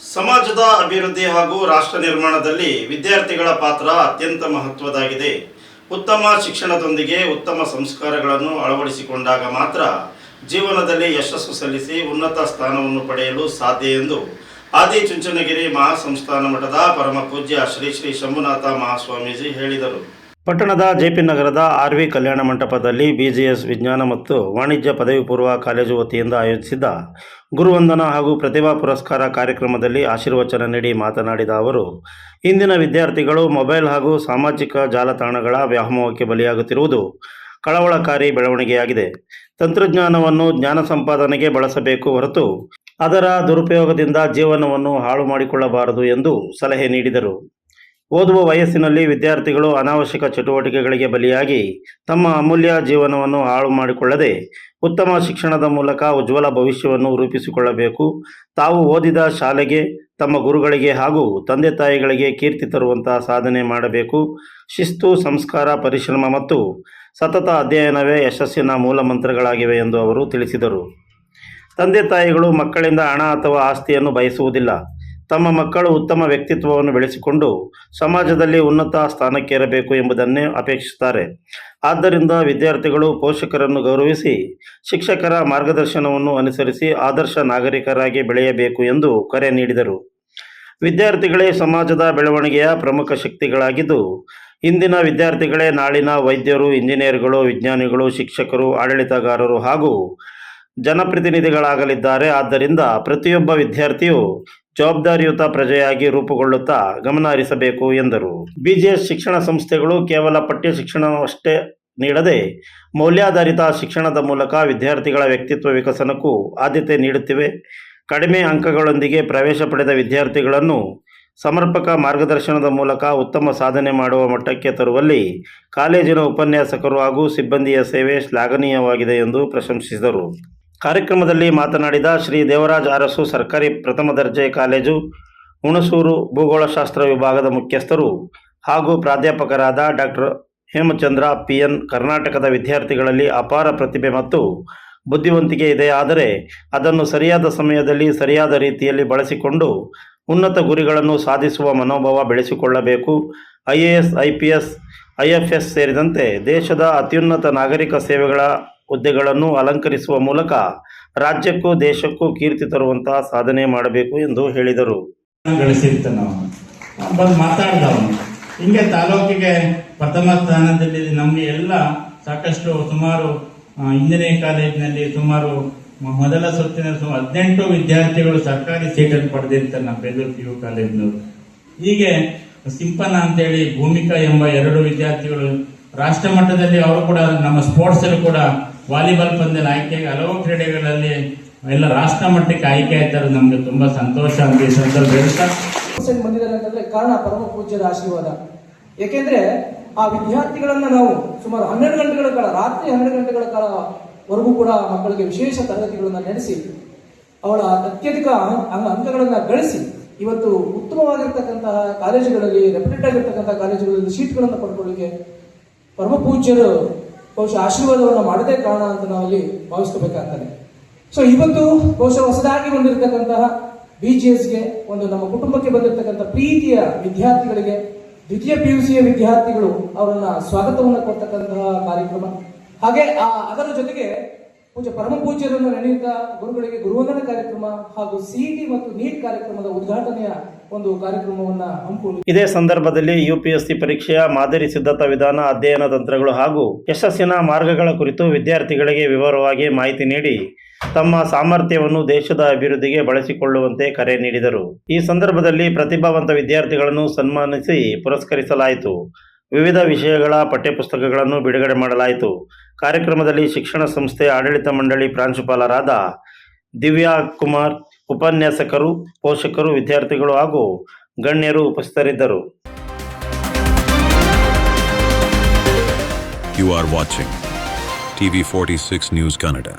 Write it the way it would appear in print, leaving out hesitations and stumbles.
ಸಮಾಜದ ಅಭಿವೃದ್ಧಿ ಹಾಗೂ ರಾಷ್ಟ್ರ ನಿರ್ಮಾಣದಲ್ಲಿ ವಿದ್ಯಾರ್ಥಿಗಳ ಪಾತ್ರ ಅತ್ಯಂತ ಮಹತ್ವದಾಗಿದೆ. ಉತ್ತಮ ಶಿಕ್ಷಣದೊಂದಿಗೆ ಉತ್ತಮ ಸಂಸ್ಕಾರಗಳನ್ನು ಅಳವಡಿಸಿಕೊಂಡಾಗ ಮಾತ್ರ ಜೀವನದಲ್ಲಿ ಯಶಸ್ಸು ಸಲ್ಲಿಸಿ ಉನ್ನತ ಸ್ಥಾನವನ್ನು ಪಡೆಯಲು ಸಾಧ್ಯ ಎಂದು ಆದಿಚುಂಚನಗಿರಿ ಮಹಾಸಂಸ್ಥಾನ ಮಠದ ಪರಮ ಪೂಜ್ಯ ಶ್ರೀ ಶ್ರೀ ಶಂಭುನಾಥ ಮಹಾಸ್ವಾಮೀಜಿ ಹೇಳಿದರು. ಪಟ್ಟಣದ ಜೆಪಿ ನಗರದ ಆರ್ವಿ ಕಲ್ಯಾಣ ಮಂಟಪದಲ್ಲಿ ಬಿಜಿಎಸ್ ವಿಜ್ಞಾನ ಮತ್ತು ವಾಣಿಜ್ಯ ಪದವಿ ಪೂರ್ವ ಕಾಲೇಜು ವತಿಯಿಂದ ಆಯೋಜಿಸಿದ್ದ ಗುರುವಂದನಾ ಹಾಗೂ ಪ್ರತಿಭಾ ಪುರಸ್ಕಾರ ಕಾರ್ಯಕ್ರಮದಲ್ಲಿ ಆಶೀರ್ವಚನ ನೀಡಿ ಮಾತನಾಡಿದ ಅವರು, ಇಂದಿನ ವಿದ್ಯಾರ್ಥಿಗಳು ಮೊಬೈಲ್ ಹಾಗೂ ಸಾಮಾಜಿಕ ಜಾಲತಾಣಗಳ ವ್ಯಾಮೋಹಕ್ಕೆ ಬಲಿಯಾಗುತ್ತಿರುವುದು ಕಳವಳಕಾರಿ ಬೆಳವಣಿಗೆಯಾಗಿದೆ. ತಂತ್ರಜ್ಞಾನವನ್ನು ಜ್ಞಾನ ಸಂಪಾದನೆಗೆ ಬಳಸಬೇಕು ಹೊರತು ಅದರ ದುರುಪಯೋಗದಿಂದ ಜೀವನವನ್ನು ಹಾಳು ಮಾಡಿಕೊಳ್ಳಬಾರದು ಎಂದು ಸಲಹೆ ನೀಡಿದರು. ಓದುವ ವಯಸ್ಸಿನಲ್ಲಿ ವಿದ್ಯಾರ್ಥಿಗಳು ಅನಾವಶ್ಯಕ ಚಟುವಟಿಕೆಗಳಿಗೆ ಬಲಿಯಾಗಿ ತಮ್ಮ ಅಮೂಲ್ಯ ಜೀವನವನ್ನು ಹಾಳು ಮಾಡಿಕೊಳ್ಳದೆ ಉತ್ತಮ ಶಿಕ್ಷಣದ ಮೂಲಕ ಉಜ್ವಲ ಭವಿಷ್ಯವನ್ನು ರೂಪಿಸಿಕೊಳ್ಳಬೇಕು. ತಾವು ಓದಿದ ಶಾಲೆಗೆ, ತಮ್ಮ ಗುರುಗಳಿಗೆ ಹಾಗೂ ತಂದೆ ತಾಯಿಗಳಿಗೆ ಕೀರ್ತಿ ತರುವಂತಹ ಸಾಧನೆ ಮಾಡಬೇಕು. ಶಿಸ್ತು, ಸಂಸ್ಕಾರ, ಪರಿಶ್ರಮ ಮತ್ತು ಸತತ ಅಧ್ಯಯನವೇ ಯಶಸ್ಸಿನ ಮೂಲ ಮಂತ್ರಗಳಾಗಿವೆ ಎಂದು ಅವರು ತಿಳಿಸಿದರು. ತಂದೆ ತಾಯಿಗಳು ಮಕ್ಕಳಿಂದ ಹಣ ಅಥವಾ ಆಸ್ತಿಯನ್ನು ಬಯಸುವುದಿಲ್ಲ. ತಮ್ಮ ಮಕ್ಕಳು ಉತ್ತಮ ವ್ಯಕ್ತಿತ್ವವನ್ನು ಬೆಳೆಸಿಕೊಂಡು ಸಮಾಜದಲ್ಲಿ ಉನ್ನತ ಸ್ಥಾನಕ್ಕೇರಬೇಕು ಎಂಬುದನ್ನೇ ಅಪೇಕ್ಷಿಸುತ್ತಾರೆ. ಆದ್ದರಿಂದ ವಿದ್ಯಾರ್ಥಿಗಳು ಪೋಷಕರನ್ನು ಗೌರವಿಸಿ ಶಿಕ್ಷಕರ ಮಾರ್ಗದರ್ಶನವನ್ನು ಅನುಸರಿಸಿ ಆದರ್ಶ ನಾಗರಿಕರಾಗಿ ಬೆಳೆಯಬೇಕು ಎಂದು ಕರೆ ನೀಡಿದರು. ವಿದ್ಯಾರ್ಥಿಗಳೇ ಸಮಾಜದ ಬೆಳವಣಿಗೆಯ ಪ್ರಮುಖ ಶಕ್ತಿಗಳಾಗಿದ್ದು, ಇಂದಿನ ವಿದ್ಯಾರ್ಥಿಗಳೇ ನಾಳಿನ ವೈದ್ಯರು, ಇಂಜಿನಿಯರ್ಗಳು, ವಿಜ್ಞಾನಿಗಳು, ಶಿಕ್ಷಕರು, ಆಡಳಿತಗಾರರು ಹಾಗೂ ಜನಪ್ರತಿನಿಧಿಗಳಾಗಲಿದ್ದಾರೆ. ಆದ್ದರಿಂದ ಪ್ರತಿಯೊಬ್ಬ ವಿದ್ಯಾರ್ಥಿಯು ಜವಾಬ್ದಾರಿಯುತ ಪ್ರಜೆಯಾಗಿ ರೂಪುಗೊಳ್ಳುತ್ತಾ ಗಮನ ಹರಿಸಬೇಕು ಎಂದರು. ಬಿಜಿಎಸ್ ಶಿಕ್ಷಣ ಸಂಸ್ಥೆಗಳು ಕೇವಲ ಪಠ್ಯ ಶಿಕ್ಷಣವಷ್ಟೇ ನೀಡದೆ ಮೌಲ್ಯಾಧಾರಿತ ಶಿಕ್ಷಣದ ಮೂಲಕ ವಿದ್ಯಾರ್ಥಿಗಳ ವ್ಯಕ್ತಿತ್ವ ವಿಕಸನಕ್ಕೂ ಆದ್ಯತೆ ನೀಡುತ್ತಿವೆ. ಕಡಿಮೆ ಅಂಕಗಳೊಂದಿಗೆ ಪ್ರವೇಶ ಪಡೆದ ವಿದ್ಯಾರ್ಥಿಗಳನ್ನು ಸಮರ್ಪಕ ಮಾರ್ಗದರ್ಶನದ ಮೂಲಕ ಉತ್ತಮ ಸಾಧನೆ ಮಾಡುವ ಮಟ್ಟಕ್ಕೆ ತರುವಲ್ಲಿ ಕಾಲೇಜಿನ ಉಪನ್ಯಾಸಕರು ಹಾಗೂ ಸಿಬ್ಬಂದಿಯ ಸೇವೆ ಶ್ಲಾಘನೀಯವಾಗಿದೆ ಎಂದು ಪ್ರಶಂಸಿಸಿದರು. ಕಾರ್ಯಕ್ರಮದಲ್ಲಿ ಮಾತನಾಡಿದ ಶ್ರೀ ದೇವರಾಜ ಅರಸು ಸರ್ಕಾರಿ ಪ್ರಥಮ ದರ್ಜೆ ಕಾಲೇಜು ಹುಣಸೂರು ಭೂಗೋಳಶಾಸ್ತ್ರ ವಿಭಾಗದ ಮುಖ್ಯಸ್ಥರು ಹಾಗೂ ಪ್ರಾಧ್ಯಾಪಕರಾದ ಡಾಕ್ಟರ್ ಹೇಮಚಂದ್ರ PN, ಕರ್ನಾಟಕದ ವಿದ್ಯಾರ್ಥಿಗಳಲ್ಲಿ ಅಪಾರ ಪ್ರತಿಭೆ ಮತ್ತು ಬುದ್ಧಿವಂತಿಕೆ ಇದೆ. ಆದರೆ ಅದನ್ನು ಸರಿಯಾದ ಸಮಯದಲ್ಲಿ ಸರಿಯಾದ ರೀತಿಯಲ್ಲಿ ಬಳಸಿಕೊಂಡು ಉನ್ನತ ಗುರಿಗಳನ್ನು ಸಾಧಿಸುವ ಮನೋಭಾವ ಬೆಳೆಸಿಕೊಳ್ಳಬೇಕು. IAS, IPS, IFS ಸೇರಿದಂತೆ ದೇಶದ ಅತ್ಯುನ್ನತ ನಾಗರಿಕ ಸೇವೆಗಳ ಹುದ್ದೆಗಳನ್ನು ಅಲಂಕರಿಸುವ ಮೂಲಕ ರಾಜ್ಯಕ್ಕೂ ದೇಶಕ್ಕೂ ಕೀರ್ತಿ ತರುವಂತಹ ಸಾಧನೆ ಮಾಡಬೇಕು ಎಂದು ಹೇಳಿದರು. ಮಾತಾಡಿದವನು ಹಿಂಗೆ ತಾಲೂಕಿಗೆ ಪ್ರಥಮ ಸ್ಥಾನದಲ್ಲಿ ನಮಗೆ ಎಲ್ಲ ಸಾಕಷ್ಟು ಸುಮಾರು ಇಂಜಿನಿಯರಿಂಗ್ ಕಾಲೇಜಿನಲ್ಲಿ ಸುಮಾರು ಮೊದಲ ಸುತ್ತಿನ 18 ವಿದ್ಯಾರ್ಥಿಗಳು ಸರ್ಕಾರಿ ಸೀಟನ್ನು ಪಡೆದಿರ್ತಾರೆ ನಮ್ಮ ಬೇಲೂರು PU ಕಾಲೇಜಿನವರು. ಹೀಗೆ ಸಿಂಪನ ಅಂತೇಳಿ, ಭೂಮಿಕಾ ಎಂಬ 2 ವಿದ್ಯಾರ್ಥಿಗಳು ರಾಷ್ಟ್ರ ಮಟ್ಟದಲ್ಲಿ ಅವರು ಕೂಡ ನಮ್ಮ ಸ್ಪೋರ್ಟ್ಸ್ ಅಲ್ಲಿ ಕೂಡ ವಾಲಿಬಾಲ್ ಪಂದ್ಯದಲ್ಲಿ ಆಯ್ಕೆಯಾಗಿ ಹಲವು ಕ್ರೀಡೆಗಳಲ್ಲಿ ಎಲ್ಲ ರಾಷ್ಟ್ರ ಮಟ್ಟಕ್ಕೆ ಆಯ್ಕೆ ಆಯ್ತಾರೆ. ನಮ್ಗೆ ತುಂಬಾ ಸಂತೋಷ ಅಂತ ಈ ಸಂದರ್ಭ ಬಂದಿದ್ದಾರೆ ಅಂತಂದ್ರೆ ಕಾರಣ ಪರಮ ಪೂಜ್ಯರ ಆಶೀರ್ವಾದ. ಯಾಕೆಂದ್ರೆ ಆ ವಿದ್ಯಾರ್ಥಿಗಳನ್ನ ನಾವು ಸುಮಾರು 12 ಗಂಟೆಗಳ ಕಾಲ, ರಾತ್ರಿ 12 ಗಂಟೆಗಳ ಕಾಲವರೆಗೂ ಕೂಡ ಮಕ್ಕಳಿಗೆ ವಿಶೇಷ ತರಗತಿಗಳನ್ನ ನಡೆಸಿ ಅವಳ ಅತ್ಯಧಿಕ ಅಂಕಗಳನ್ನ ಗಳಿಸಿ ಇವತ್ತು ಉತ್ತಮವಾಗಿರ್ತಕ್ಕಂತಹ ಕಾಲೇಜುಗಳಲ್ಲಿ, ರೆಪ್ಯುಟೆಡ್ ಆಗಿರ್ತಕ್ಕಂತಹ ಕಾಲೇಜುಗಳಲ್ಲಿ ಸೀಟ್ಗಳನ್ನು ಪಡ್ಕೊಳ್ಳಿಕ್ಕೆ ಪರಮ ಪೂಜ್ಯರು ಬಹುಶಃ ಆಶೀರ್ವಾದವನ್ನು ಮಾಡದೇ ಕಾರಣ ಅಂತ ನಾವಲ್ಲಿ ಭಾವಿಸ್ಕೋಬೇಕಾಗ್ತದೆ. ಸೊ ಇವತ್ತು ಬಹುಶಃ ಹೊಸದಾಗಿ ಬಂದಿರತಕ್ಕಂತಹ BGSಗೆ ಒಂದು ನಮ್ಮ ಕುಟುಂಬಕ್ಕೆ ಬಂದಿರತಕ್ಕಂಥ ಪ್ರೀತಿಯ ವಿದ್ಯಾರ್ಥಿಗಳಿಗೆ, ದ್ವಿತೀಯ PUCಯ ವಿದ್ಯಾರ್ಥಿಗಳು ಅವರನ್ನ ಸ್ವಾಗತವನ್ನು ಕೊಡ್ತಕ್ಕಂತಹ ಕಾರ್ಯಕ್ರಮ. ಹಾಗೆ ಅದರ ಜೊತೆಗೆ ಪೂಜ್ಯ ಪರಮ ಪೂಜ್ಯರನ್ನು ನೆನೆಯುತ್ತಾ ಗುರುಗಳಿಗೆ ಗುರುವಂದನ ಕಾರ್ಯಕ್ರಮ ಹಾಗೂ CET ಮತ್ತು NEET ಕಾರ್ಯಕ್ರಮದ ಉದ್ಘಾಟನೆಯ ಒಂದು ಕಾರ್ಯಕ್ರಮವನ್ನ ಹಮ್ಮಿಕೊಳ್ಳಿ. ಇದೇ ಸಂದರ್ಭದಲ್ಲಿ UPSC ಪರೀಕ್ಷೆಯ ಮಾದರಿ ಸಿದ್ಧತಾ ವಿಧಾನ, ಅಧ್ಯಯನ ತಂತ್ರಗಳು ಹಾಗೂ ಯಶಸ್ಸಿನ ಮಾರ್ಗಗಳ ಕುರಿತು ವಿದ್ಯಾರ್ಥಿಗಳಿಗೆ ವಿವರವಾಗಿ ಮಾಹಿತಿ ನೀಡಿ ತಮ್ಮ ಸಾಮರ್ಥ್ಯವನ್ನು ದೇಶದ ಅಭಿವೃದ್ಧಿಗೆ ಬಳಸಿಕೊಳ್ಳುವಂತೆ ಕರೆ ನೀಡಿದರು. ಈ ಸಂದರ್ಭದಲ್ಲಿ ಪ್ರತಿಭಾವಂತ ವಿದ್ಯಾರ್ಥಿಗಳನ್ನು ಸನ್ಮಾನಿಸಿ ಪುರಸ್ಕರಿಸಲಾಯಿತು. ವಿವಿಧ ವಿಷಯಗಳ ಪಠ್ಯಪುಸ್ತಕಗಳನ್ನು ಬಿಡುಗಡೆ ಮಾಡಲಾಯಿತು. ಕಾರ್ಯಕ್ರಮದಲ್ಲಿ ಶಿಕ್ಷಣ ಸಂಸ್ಥೆ ಆಡಳಿತ ಮಂಡಳಿ ಪ್ರಾಂಶುಪಾಲರಾದ ದಿವ್ಯಾ ಕುಮಾರ್, ಉಪನ್ಯಾಸಕರು, ಪೋಷಕರು, ವಿದ್ಯಾರ್ಥಿಗಳು ಹಾಗೂ ಗಣ್ಯರು ಉಪಸ್ಥಿತರಿದ್ದರು. You are watching TV 46 News Kannada.